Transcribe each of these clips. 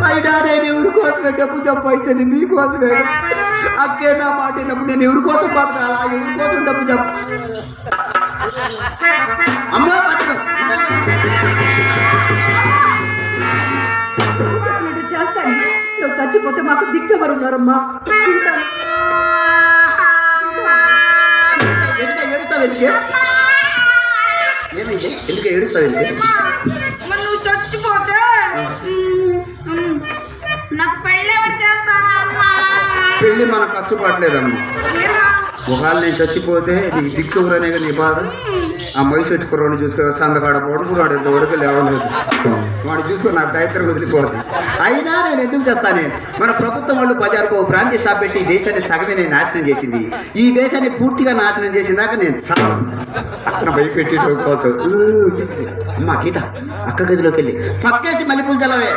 అయినా నేను ఎవరి కోసమే డబ్బు సంపాదించేది మీకోసమే. అక్కే నా మాట విన్నప్పుడు నేను ఎవరి కోసం పట్టాలా, ఎవరి కోసం డబ్బు అమ్మా చెప్పినట్టు చేస్తాను. నువ్వు చచ్చిపోతే మాకు దిక్కెవరు ఉన్నారమ్మా? ఎందుకు ఏడుస్తావు? నువ్వు చచ్చిపోతే నాకు పెళ్ళి ఎవరు చేస్తారా? పెళ్ళి మనకు ఖర్చు పట్టలేదమ్మా. ఒకవేళ నేను చచ్చిపోతే నీకు దిక్కువరనే నీ బాధ. ఆ మైసెట్టు కుర్రాన్ని చూసుకో, సందకాడ పడుకున్నాడు, ఇంతవరకు లేవలేదు. వాడు చూసుకొని నాకు దైత్రం వదిలిపోతుంది. అయినా నేను ఎందుకు చేస్తానే? మన ప్రభుత్వం వాళ్ళు బజార్కు ఓ బ్రాంతి షాప్ పెట్టి ఈ దేశాన్ని సగమే నేను నాశనం చేసింది. ఈ దేశాన్ని పూర్తిగా నాశనం చేసిందాక నేను చాలా అతను భయపెట్టి పోతావు. అమ్మా గీత, అక్క గదిలోకి వెళ్ళి పక్కేసి మల్లెపూలు చల్లవే.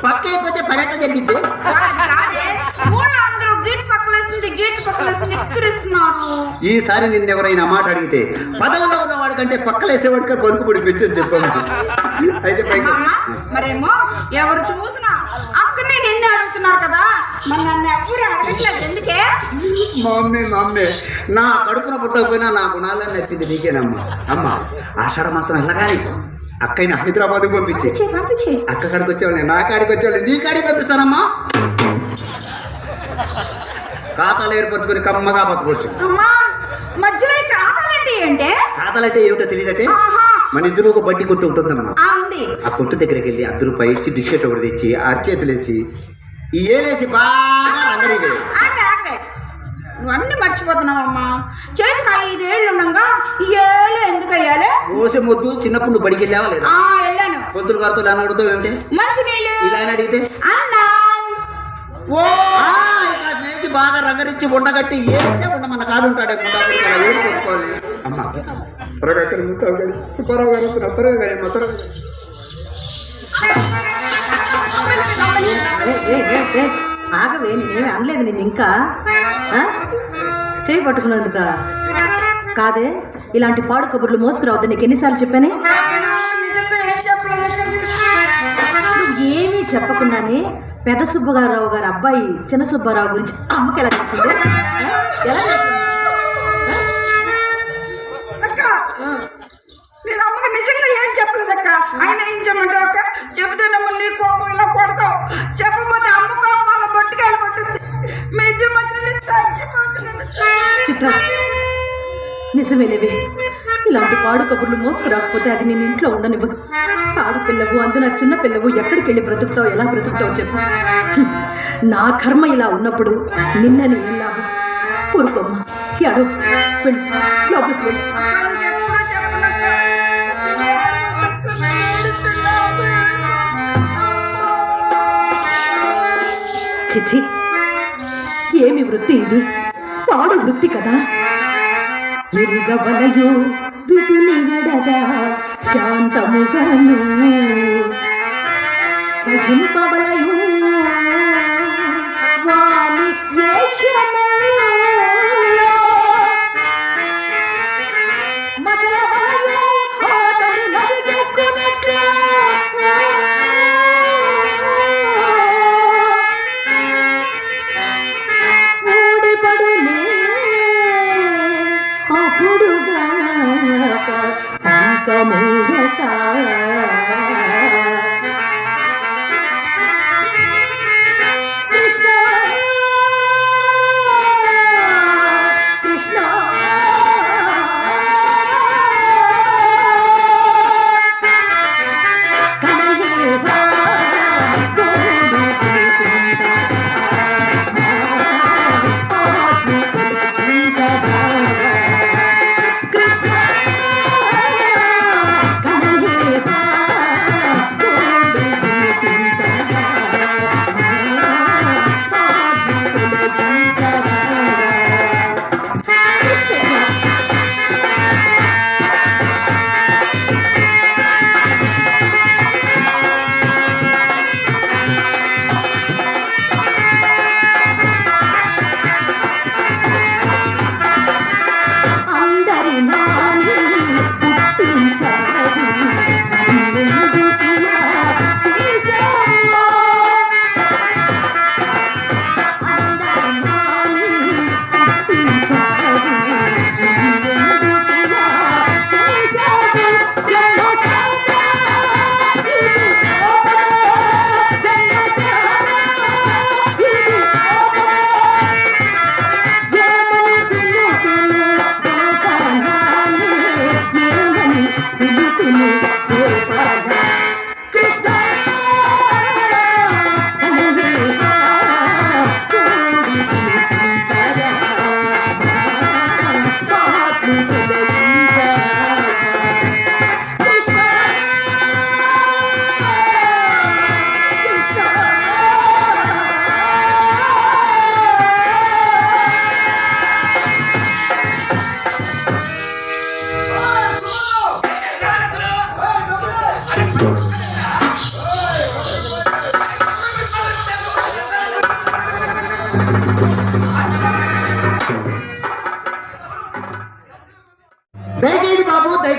పక్క అయిపోతే పర్యటన జరిగిద్ది. ఈసారి నిన్నెవరైనా మాట అడిగితే పదవులో ఉన్నవాడి కంటే పక్కలేసేవాడికే పలుకు పొడి పెంచని చెప్పాను. అయితే పైకి మరేమో ఎవరు చూసినా అక్కనే నిన్ను అడుగుతున్నారు కదా, మరి నన్ను ఎవరు అడగట్లేదు ఎందుకే? మా అమ్మే నా కడుపున పుట్టకపోయినా నా గుణాలను నెప్పింది నీకేనమ్మా. అమ్మ ఆషాఢ మాసం వెళ్ళగాని అక్కని హైదరాబాద్ పంపించి అక్క కాడికి వచ్చేవాళ్ళని నా కాడికి వచ్చేవాళ్ళని నీ కాడికి పంపిస్తానమ్మా. ఖాతాలు ఏర్పరచుకొని కమ్మగా బతకొచ్చు. మధ్యలో ఖాతాలంటే ఏంటే? ఖాతాలంటే ఏమిటో తెలియదంటే మన ఇద్దరు ఒక బడ్డీ కొట్టు ఉంటుందమ్మా. ఆ కొట్టు దగ్గరికి వెళ్ళి ₹10 ఇచ్చి బిస్కెట్ ఒకటి తెచ్చి అరచేతులేసి ఈ ఏలేసి బాగా రంగరివే. నువ్వు అన్ని మర్చిపోతున్నావమ్మా. చేతికి 5 ఏళ్ళు ఉండగా ఈ ఏళ్ళు ఎందుకు అయ్యాలి? ఓసే మొద్దు చిన్నప్పుడు నువ్వు బడికి వెళ్ళావా లేదా? వెళ్ళాను. పొద్దున గారితో ఇలా అడుగుతావు ఏమిటి? మంచి నీళ్ళు ఇలా అడిగితే అన్నా స్నేసి బాగా రంగరించి ఉండగట్టి ఏస్తే ఉండ మన కాడు ఉంటాడే ఏడు కొట్టుకోవాలి. అమ్మా త్వరగా ఎక్కడ ముస్తావు కానీ సుబ్బారావు గారు త్వరగా త్వరగా ఆగవే, నేనేమి అనలేదు నిన్ను ఇంకా. చేయి పట్టుకున్నందుక కాదే, ఇలాంటి పాడు కబుర్లు మోసుకురావద్దు. నీకు ఎన్నిసార్లు చెప్పానే? ఏమీ చెప్పకుండానే పెద్ద సుబ్బగారావు గారి అబ్బాయి చిన్న సుబ్బారావు గురించి అమ్మకి ఎలా తెలిసింది? ఎలా నేను అమ్మకి నిజంగా ఏం చెప్పలేదక్క. ఆయన ఏం చెప్పమంటావు అక్క? చెబితే నీ కోపం ఇలా కొడతావు, చెప్పకపోతే అమ్మ కోపం అలా పట్టుకెళ్ళి పట్టుద్ది. మీ ఇద్దరి మధ్య చచ్చిపోతున్నాను. చిత్ర నిజమేలేవే, ఇలాంటి పాడు కబుర్లు మోసుకురాకపోతే అది నేను ఇంట్లో ఉండనివ్వదు. ఆడపిల్లవు, అందున చిన్న పిల్లవు, ఎక్కడికి వెళ్ళి బ్రతుకుతావు, ఎలా బ్రతుకుతావు చెప్పు. నా కర్మ ఇలా ఉన్నప్పుడు నిన్నని ఇల్లాగు ఊరుకోమ్మా. అడు వెళ్ళి లోపలికి వెళ్ళి. చిచి, ఏమి వృత్తి ఇది? పాడు వృత్తి కదా. ఎరుగవలయో విటుని ఎడగా శాంతముగను సహింపవలయో వాని మసలవలయో ఆతని నదిగెక్కునట్లు కృష్ణ కృష్ణ కృష్ణ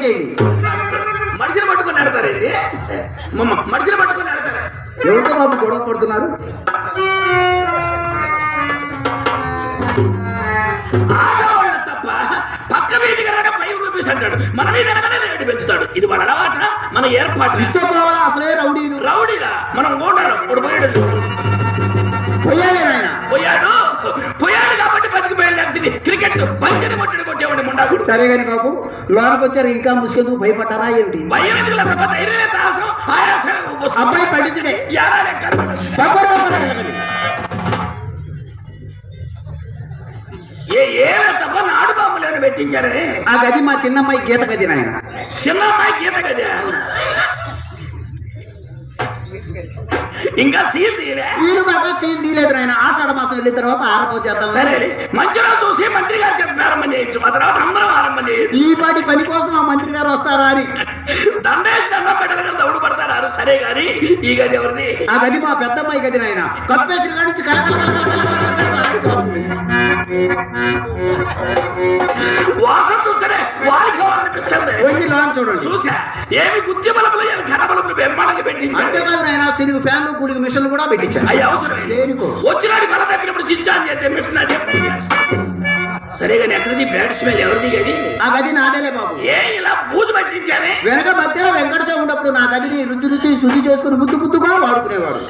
చేయండి. మనిషిని పట్టుకొని ఆడతారేంటి మనిషిని పట్టుకొని ఆడతారా ఎవరితో బాబు గొడవ పడుతున్నారు? ఆడవాళ్ళ తప్ప పక్క వీధికి రాగా 5 రూపీస్ అంటాడు, మన మీద రేటు పెంచుతాడు. ఇది వాళ్ళ అలవాట, మన ఏర్పాటు. ఇష్టం పోవాలా? అసలే రౌడీలు. రౌడీలా మనం ఓడారు. ఇప్పుడు పోయాడే ఆయన. పోయాడు కాబట్టి బతికిపోయాడు. లేకపోతే క్రికెట్ పంచని మొట్టడి కొట్టేవాడి ముండాకుడు. సరే కానీ బాబు లోనికి వచ్చారు, ఇంకా ముసుకెందుకు భయపడ్డారా ఏమిటి? భయం ఎందుకు తప్ప ధైర్యమే తాసం ఆయాసం. అబ్బాయి పండించడే ఎలా లెక్క ఏమే తప్ప నాడు బాంబులను పెట్టించారే. ఆ గది మా చిన్నమ్మాయి గీత గది నాయన. చిన్న అమ్మాయి గీత గది ఇంకా సీన్ తీయలే. వీలు బాబా సీన్ తీయలేదు నాయన. ఆషాఢ మాసం వెళ్ళిన తర్వాత ఆరంభం చేద్దాం. సరే మంచి రోజు చూసి మంత్రి గారి చేత ప్రారంభం చేయొచ్చు, ఆ తర్వాత అందరం ఆరంభం చేయొచ్చు. ఈ పాటి పని కోసం ఆ మంత్రి గారు వస్తారా అని దండేసి దండం పెట్టలేదు, దౌడు పడతారు. సరే గాని ఈ గది ఎవరిది? ఆ గది మా పెద్దమ్మాయి గది నాయన. కప్పేసిన కాడి వాసన చూసరే వాలిపోవాలనిపిస్తుంది. చూడండి. చూసా ఏమి గుత్తి బలములు ఏమి ఘన బలములు బెమ్మాలంగా పెట్టించారు. అంతేకాదు నాయన సిలుగు ఫ్యాన్లు కూలింగ్ మిషన్లు కూడా పెట్టించారు. అవి అవసరం దేనికో వచ్చినాడు కళ తప్పినప్పుడు చించాన్ చేస్తే మిషన్ అదే సరే కానీ ఎక్కడిది బ్యాడ్ స్మెల్ ఎవరిది గది? ఆ గది నాదేలే బాబు. ఏ ఇలా పూజ పట్టించామే. వెనక మధ్యలో వెంకటేశ్వర ఉన్నప్పుడు నా గదిని రుద్ది శుద్ధి చేసుకుని ముద్దుగా వాడుకునేవాడు.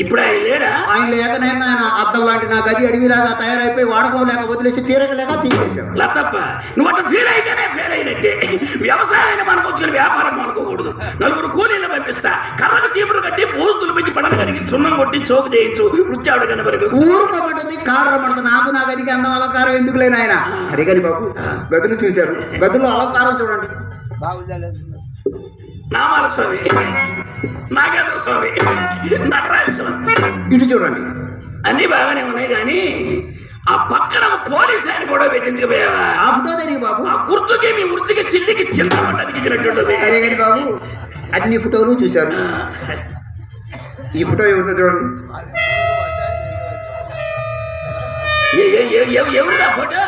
ఇప్పుడు ఆయన లేడా? ఆయన లేకనైనా ఆయన అద్దం లాంటి నా గది అడవిలాగా తయారైపోయి వాడకం లేక వదిలేసి తీరక లేక తీసేశాడు. లతప్ప నువ్వు అట్లా ఫీల్ అయితేనే ఫెయిల్ అయినట్టే. వ్యవసాయాన్ని మనకు వచ్చిన వ్యాపారం అనుకోకూడదు. నలుగురు కూలీలు పంపిస్తా, కర్రకు చీపురు కట్టి పూజలు పెంచి పడలు కడిగి సున్నం కొట్టి చోకు చేయించు రుచాడు కనబడి ఊరుకోబడుతుంది కారు రమ్మంటుంది. నాకు నా గదికి అందం అలంకారం ఎందుకు లేని ఆయన. సరే కానీ బాబు గదులు చూశారు, గదుల్లో అలంకారం చూడండి. నామాల స్వామి, నాగేంద్ర స్వామి, నటరాజ స్వామి, ఇటు చూడండి. అన్ని బాగానే ఉన్నాయి కానీ ఆ పక్కన పోలీస్ ఆయన కూడా పెట్టించుకుపోయావా? ఆ ఫోటో తెలియదు బాబు. ఆ గుర్తుకి మీ వృత్తికి చిల్లికి చింతమంట అదిగినట్టుంటుంది. సరే కానీ బాబు అన్ని ఫోటోలు చూశారు. ఈ ఫోటో ఎవరితో చూడండి. ఎవరిదా ఫోటో?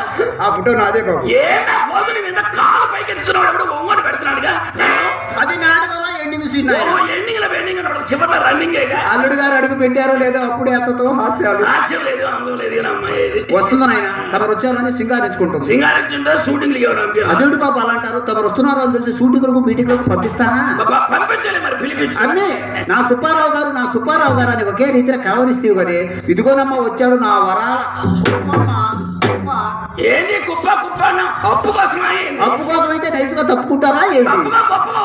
ఆ ఫోటో నాదే బాబు. ఏనా ఫోటో నీ మీద కాలు పైకెత్తుతున్నాడు, ఎవడో ఒంగోని పెడుతున్నాడుగా. అది నాటకంలో ఎండింగ్ సీన్. ఎండింగ్ లో బెండింగ్ చివరిలో రన్నింగ్. అల్లుడు గారు అడుగు పెట్టారో లేదో అప్పుడే అత్తతో హాస్యాలు. హాస్యం లేదు, అందం లేదు. అమ్మాయి వస్తుంది నాయన. తమరు వచ్చారని సింగారించుకుంటాం. సింగారించుంటే షూటింగ్ అదేంటి బాబు అలా అంటారు? తమరు వస్తున్నారు అని తెలిసి షూటింగ్లకు మీటింగ్లకు పంపిస్తానా? పంపించాలి మరి పిలిపించి. అన్నీ నా సుబ్బారావు గారు అని ఒకే రీతిలో కలవరిస్తేవు కదే. ఇదిగోనమ్మా వచ్చాడు నా వరాల ఏంటి కుప్ప అప్పు కోసం అయితే నైస్ గా తప్పుకుంటారా ఏంటి?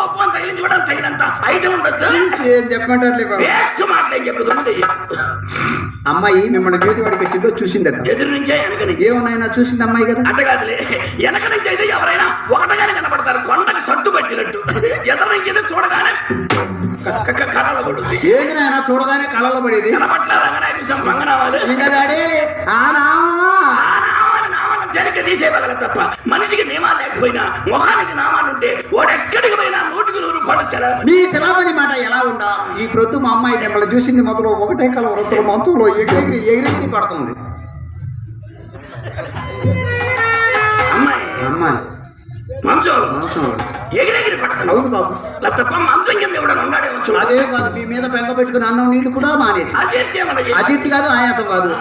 ఉప్పు అని తగిలించుకోవడానికి తగినంత ఐటమ్ ఉండొద్దు. ఏం చెప్పంటారులే బాబు. మాటలేం చెప్పదు. అమ్మాయి మిమ్మల్ని వేదివాడికి వచ్చిందో చూసిందట. ఎదురు నుంచే వెనక నుంచి. ఏమన్నా చూసింది అమ్మాయి కదా? అట్టగాదులే, వెనక నుంచి అయితే ఎవరైనా ఒకటగానే కనపడతారు, కొండకి సట్టు పట్టినట్టు. ఎదురు నుంచి అయితే చూడగానే కళలో పడుతుంది. ఏంటి నాయన చూడగానే కళలో పడేది? కనపట్ల రంగనాయ చూసాం పంగనామాలు. ఇంకా డాడీ జరిగ్గా తీసేయగల తప్ప మనిషికి నియమాలు లేకపోయినా ముఖానికి నామాలుంటే వాడెక్కడికి పోయినా 100కి 100 రూపాయలు చలామణి. నీ చలామణి మాట ఎలా ఉందా? ఈ ప్రొద్దు మా అమ్మాయి మిమ్మల్ని చూసింది మొదలు ఒకటే కల వృత్తులు మంచంలో ఎగిరి పడుతుంది. అమ్మాయి మంచంలో ఎగిరెగిరి పడుతుంది. అవును బాబు. తప్ప మంచం కింద ఎవడన్నా ఉన్నాడేమో. అదే కాదు, మీ మీద బెంగ పెట్టుకుని అన్నం నీళ్లు కూడా మానేసి. అజీర్తి కాదు, ఆయాసం కాదు.